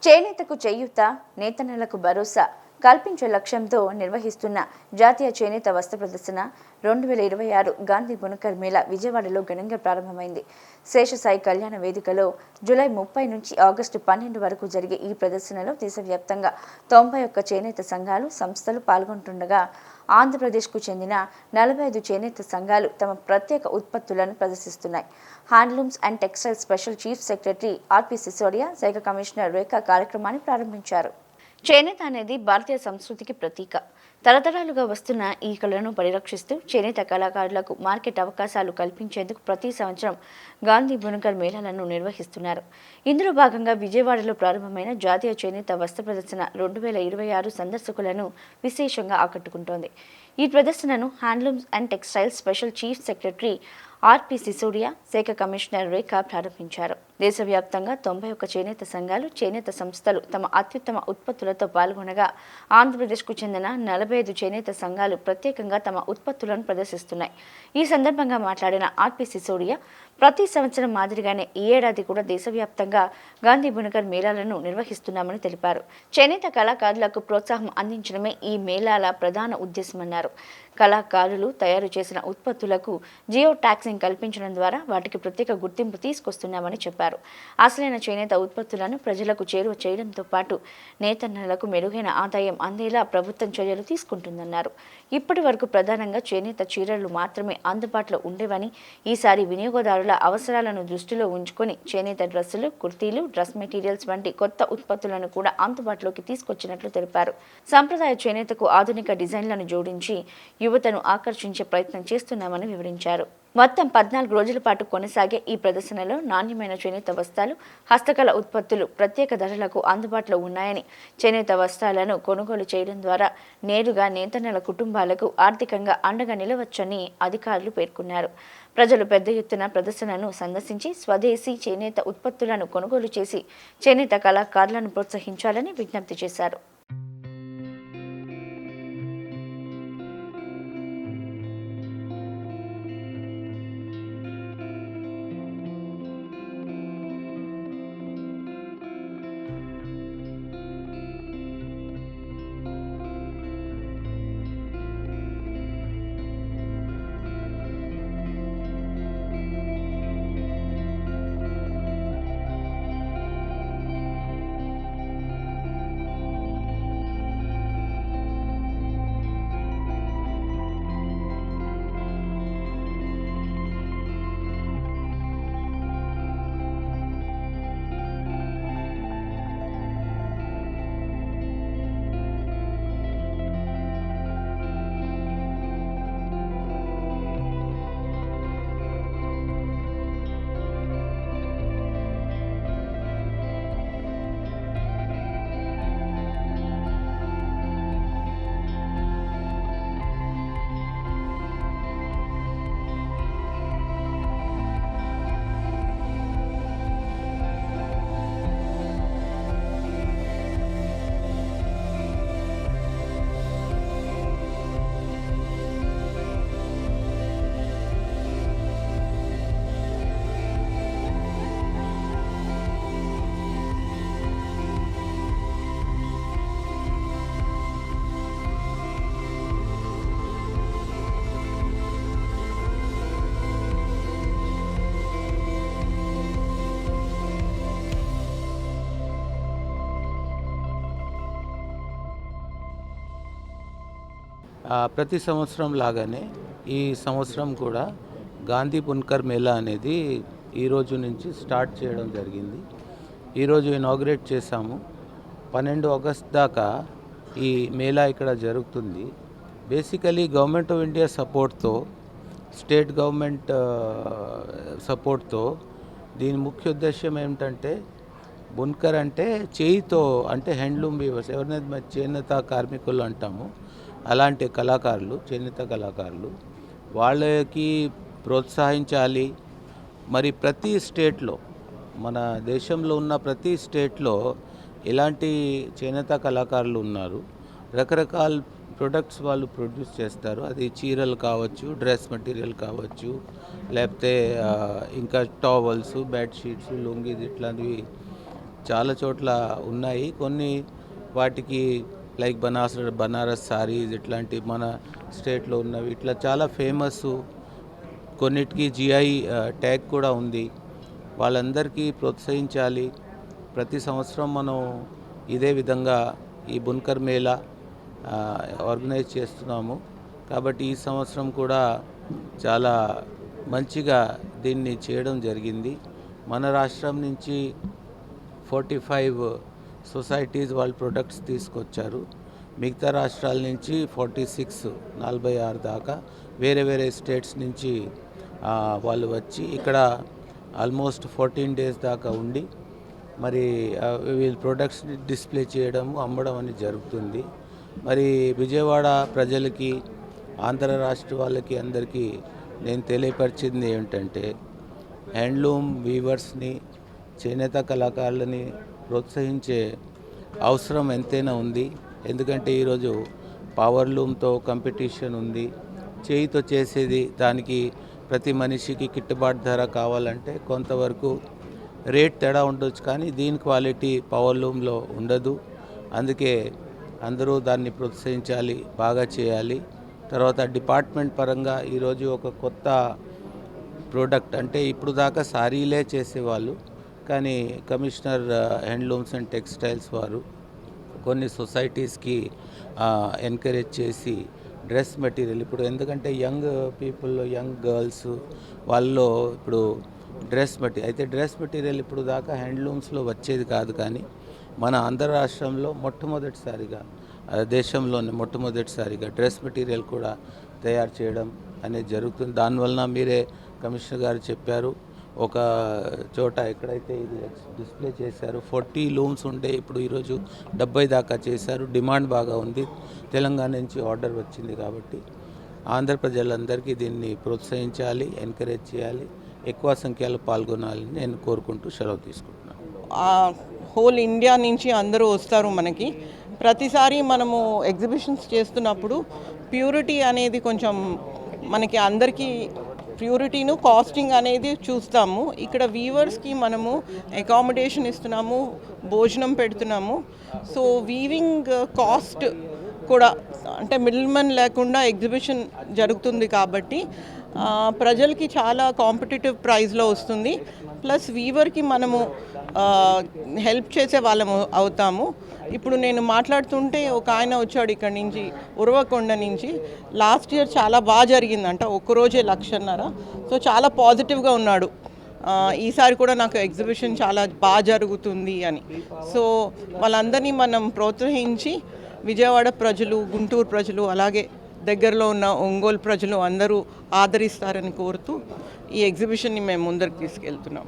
చేనేతకు చేయూత, నేతన్నలకు భరోసా కల్పించే లక్ష్యంతో నిర్వహిస్తున్న జాతీయ చేనేత వస్త్ర ప్రదర్శన 2026 గాంధీ బునకర్ మేళా విజయవాడలో ఘనంగా ప్రారంభమైంది. శేషసాయి కళ్యాణ వేదికలో జూలై 30 నుంచి ఆగస్టు 12 వరకు జరిగే ఈ ప్రదర్శనలో దేశవ్యాప్తంగా 91 చేనేత సంఘాలు, సంస్థలు పాల్గొంటుండగా ఆంధ్రప్రదేశ్కు చెందిన 45 చేనేత సంఘాలు తమ ప్రత్యేక ఉత్పత్తులను ప్రదర్శిస్తున్నాయి. Handlooms and textile special chief secretary RP Sisodia, శాఖ కమిషనర్ రేఖా కార్యక్రమాన్ని ప్రారంభించారు. చేనేత అనేది భారతీయ సంస్కృతికి ప్రతీక. తరతరాలుగా వస్తున్న ఈ కళను పరిరక్షిస్తూ చేనేత కళాకారులకు మార్కెట్ అవకాశాలు కల్పించేందుకు ప్రతి సంవత్సరం గాంధీ బునకర్ మేళాలను నిర్వహిస్తున్నారు. ఇందులో భాగంగా విజయవాడలో ప్రారంభమైన జాతీయ చేనేత వస్త్ర ప్రదర్శన 2026 సందర్శకులను విశేషంగా ఆకట్టుకుంటోంది. ఈ ప్రదర్శనను handlooms and textile special chief secretary RP Sisodia, శాఖ కమిషనర్ రేఖా ప్రారంభించారు. దేశవ్యాప్తంగా 91 చేనేత సంఘాలు, చేనేత సంస్థలు తమ అత్యుత్తమ ఉత్పత్తులతో పాల్గొనగా ఆంధ్రప్రదేశ్కు చెందిన 45 చేనేత సంఘాలు ప్రత్యేకంగా తమ ఉత్పత్తులను ప్రదర్శిస్తున్నాయి. ఈ సందర్భంగా మాట్లాడిన ఆర్పి సిసోడియా, ప్రతి సంవత్సరం మాదిరిగానే ఈ ఏడాది కూడా దేశవ్యాప్తంగా గాంధీ బునకర్ మేళాలను నిర్వహిస్తున్నామని తెలిపారు. చేనేత కళాకారులకు ప్రోత్సాహం అందించడమే ఈ మేళాల ప్రధాన ఉద్దేశమన్నారు. కళాకారులు తయారు చేసిన ఉత్పత్తులకు జియో ట్యాక్సింగ్ కల్పించడం ద్వారా వాటికి ప్రత్యేక గుర్తింపు తీసుకొస్తున్నామని చెప్పారు. అసలైన చేనేత ఉత్పత్తులను ప్రజలకు చేరువ చేయడంతో పాటు నేతన్నలకు మెరుగైన ఆదాయం అందేలా ప్రభుత్వం చర్యలు తీసుకుంటుందన్నారు. ఇప్పటి వరకు ప్రధానంగా చేనేత చీరలు మాత్రమే అందుబాటులో ఉండేవని, ఈసారి వినియోగదారుల అవసరాలను దృష్టిలో ఉంచుకొని చేనేత డ్రెస్సులు, కుర్తీలు, డ్రెస్ మెటీరియల్స్ వంటి కొత్త ఉత్పత్తులను కూడా అందుబాటులోకి తీసుకొచ్చినట్లు తెలిపారు. సంప్రదాయ చేనేతకు ఆధునిక డిజైన్లను జోడించి యువతను ఆకర్షించే ప్రయత్నం చేస్తున్నామని వివరించారు. మొత్తం 14 రోజుల పాటు కొనసాగే ఈ ప్రదర్శనలో నాణ్యమైన చేనేత వస్త్రాలు, హస్తకళ ఉత్పత్తులు ప్రత్యేక ధరలకు అందుబాటులో ఉన్నాయని, చేనేత వస్త్రాలను కొనుగోలు చేయడం ద్వారా నేరుగా నేతన్నల కుటుంబాలకు ఆర్థికంగా అండగా నిలవచ్చని అధికారులు పేర్కొన్నారు. ప్రజలు పెద్ద ఎత్తున ప్రదర్శనను సందర్శించి స్వదేశీ చేనేత ఉత్పత్తులను కొనుగోలు చేసి చేనేత కళాకారులను ప్రోత్సహించాలని విజ్ఞప్తి చేశారు. ప్రతి సంవత్సరం లాగానే ఈ సంవత్సరం కూడా గాంధీ బునకర్ మేళా అనేది ఈరోజు నుంచి స్టార్ట్ చేయడం జరిగింది. ఈరోజు ఇనాగ్రేట్ చేశాము. 12 ఆగస్ట్ దాకా ఈ మేళా ఇక్కడ జరుగుతుంది. బేసికలీ గవర్నమెంట్ ఆఫ్ ఇండియా సపోర్ట్తో, స్టేట్ గవర్నమెంట్ సపోర్ట్తో దీని ముఖ్య ఉద్దేశం ఏమిటంటే, బునకర్ అంటే చేయితో, అంటే హ్యాండ్లూమ్ వీవర్స్, ఎవరినైతే చేనేత కార్మికులు అంటాము, అలాంటి కళాకారులు, చేనేత కళాకారులు, వాళ్ళకి ప్రోత్సహించాలి. మరి ప్రతి స్టేట్లో, మన దేశంలో ఉన్న ప్రతి స్టేట్లో ఇలాంటి చేనేత కళాకారులు ఉన్నారు. రకరకాల ప్రొడక్ట్స్ వాళ్ళు ప్రొడ్యూస్ చేస్తారు. అది చీరలు కావచ్చు, డ్రెస్ మెటీరియల్ కావచ్చు, లేకపోతే ఇంకా టవల్స్, బెడ్షీట్స్, లుంగీస్ ఇట్లాంటివి చాలా చోట్ల ఉన్నాయి. కొన్ని వాటికి లైక్ బనారస్ సారీస్ ఇట్లాంటి మన స్టేట్లో ఉన్నవి ఇట్లా చాలా ఫేమస్. కొన్నిటికి జిఐ ట్యాగ్ కూడా ఉంది. వాళ్ళందరికీ ప్రోత్సహించాలి. ప్రతి సంవత్సరం మనం ఇదే విధంగా ఈ బున్కర్ మేళా ఆర్గనైజ్ చేస్తున్నాము. కాబట్టి ఈ సంవత్సరం కూడా చాలా మంచిగా దీన్ని చేయడం జరిగింది. మన రాష్ట్రం నుంచి 45 సొసైటీస్ వాళ్ళ ప్రొడక్ట్స్ తీసుకొచ్చారు. మిగతా రాష్ట్రాల నుంచి 46 దాకా వేరే వేరే స్టేట్స్ నుంచి వాళ్ళు వచ్చి ఇక్కడ ఆల్మోస్ట్ 14 days దాకా ఉండి మరి వీళ్ళ ప్రొడక్ట్స్ని డిస్ప్లే చేయడం అమ్మడం అని జరుగుతుంది. మరి విజయవాడ ప్రజలకి ఆంధ్ర రాష్ట్ర వాళ్ళకి అందరికీ నేను తెలియపరిచింది ఏమిటంటే హ్యాండ్లూమ్ వీవర్స్ని చేనేత కళాకారులని ప్రోత్సహించే అవసరం ఎంతైనా ఉంది. ఎందుకంటే ఈరోజు పవర్ లూమ్తో కాంపిటీషన్ ఉంది. చేయితో చేసేది దానికి ప్రతి మనిషికి గిట్టుబాటు ధర కావాలంటే కొంతవరకు రేట్ తేడా ఉండొచ్చు, కానీ దీని క్వాలిటీ పవర్ లూమ్లో ఉండదు. అందుకే అందరూ దాన్ని ప్రోత్సహించాలి, బాగా చేయాలి. తర్వాత డిపార్ట్మెంట్ పరంగా ఈరోజు ఒక కొత్త ప్రోడక్ట్ అంటే ఇప్పుడు దాకా సారీలే చేసేవాళ్ళు, కానీ కమిషనర్ హ్యాండ్లూమ్స్ అండ్ టెక్స్టైల్స్ వారు కొన్ని సొసైటీస్కి ఎంకరేజ్ చేసి డ్రెస్ మెటీరియల్ ఇప్పుడు ఎందుకంటే యంగ్ పీపుల్ యంగ్ గర్ల్స్ వాళ్ళలో ఇప్పుడు డ్రెస్ మెటీరియల్ ఇప్పుడు దాకా హ్యాండ్లూమ్స్లో వచ్చేది కాదు, కానీ మన ఆంధ్ర రాష్ట్రంలో మొట్టమొదటిసారిగా దేశంలోనే మొట్టమొదటిసారిగా డ్రెస్ మెటీరియల్ కూడా తయారు చేయడం అనేది జరుగుతుంది. దానివలన మీరే కమిషనర్ గారు చెప్పారు, ఒక చోట ఎక్కడైతే ఇది డిస్ప్లే చేశారు 40 లూమ్స్ ఉండే ఇప్పుడు ఈరోజు 70 దాకా చేశారు. డిమాండ్ బాగా ఉంది. తెలంగాణ నుంచి ఆర్డర్ వచ్చింది. కాబట్టి ఆంధ్ర ప్రజలందరికీ దీన్ని ప్రోత్సహించాలి, ఎంకరేజ్ చేయాలి, ఎక్కువ సంఖ్యలో పాల్గొనాలని నేను కోరుకుంటూ సెలవు తీసుకుంటున్నాను. హోల్ ఇండియా నుంచి అందరూ వస్తారు. మనకి ప్రతిసారి మనము ఎగ్జిబిషన్స్ చేస్తున్నప్పుడు ప్యూరిటీ అనేది కొంచెం మనకి అందరికీ ప్యూరిటీను కాస్టింగ్ అనేది చూస్తాము. ఇక్కడ వీవర్స్కి మనము అకామిడేషన్ ఇస్తున్నాము, భోజనం పెడుతున్నాము. సో వీవింగ్ కాస్ట్ కూడా అంటే మిడిల్మెన్ లేకుండా ఎగ్జిబిషన్ జరుగుతుంది కాబట్టి ప్రజలకి చాలా కాంపిటేటివ్ ప్రైస్లో వస్తుంది. ప్లస్ వీవర్కి మనము హెల్ప్ చేసే వాళ్ళము అవుతాము. ఇప్పుడు నేను మాట్లాడుతుంటే ఒక ఆయన వచ్చాడు ఇక్కడి నుంచి ఉరవకొండ నుంచి. లాస్ట్ ఇయర్ చాలా బాగా జరిగిందంట, ఒక్కరోజే 1,50,000. సో చాలా పాజిటివ్గా ఉన్నాడు. ఈసారి కూడా నాకు ఎగ్జిబిషన్ చాలా బాగా జరుగుతుంది అని. సో వాళ్ళందరినీ మనం ప్రోత్సహించి విజయవాడ ప్రజలు, గుంటూరు ప్రజలు, అలాగే దగ్గరలో ఉన్న ఒంగోలు ప్రజలు అందరూ ఆదరిస్తారని కోరుతూ ఈ ఎగ్జిబిషన్ని మేము ముందరికి తీసుకెళ్తున్నాం.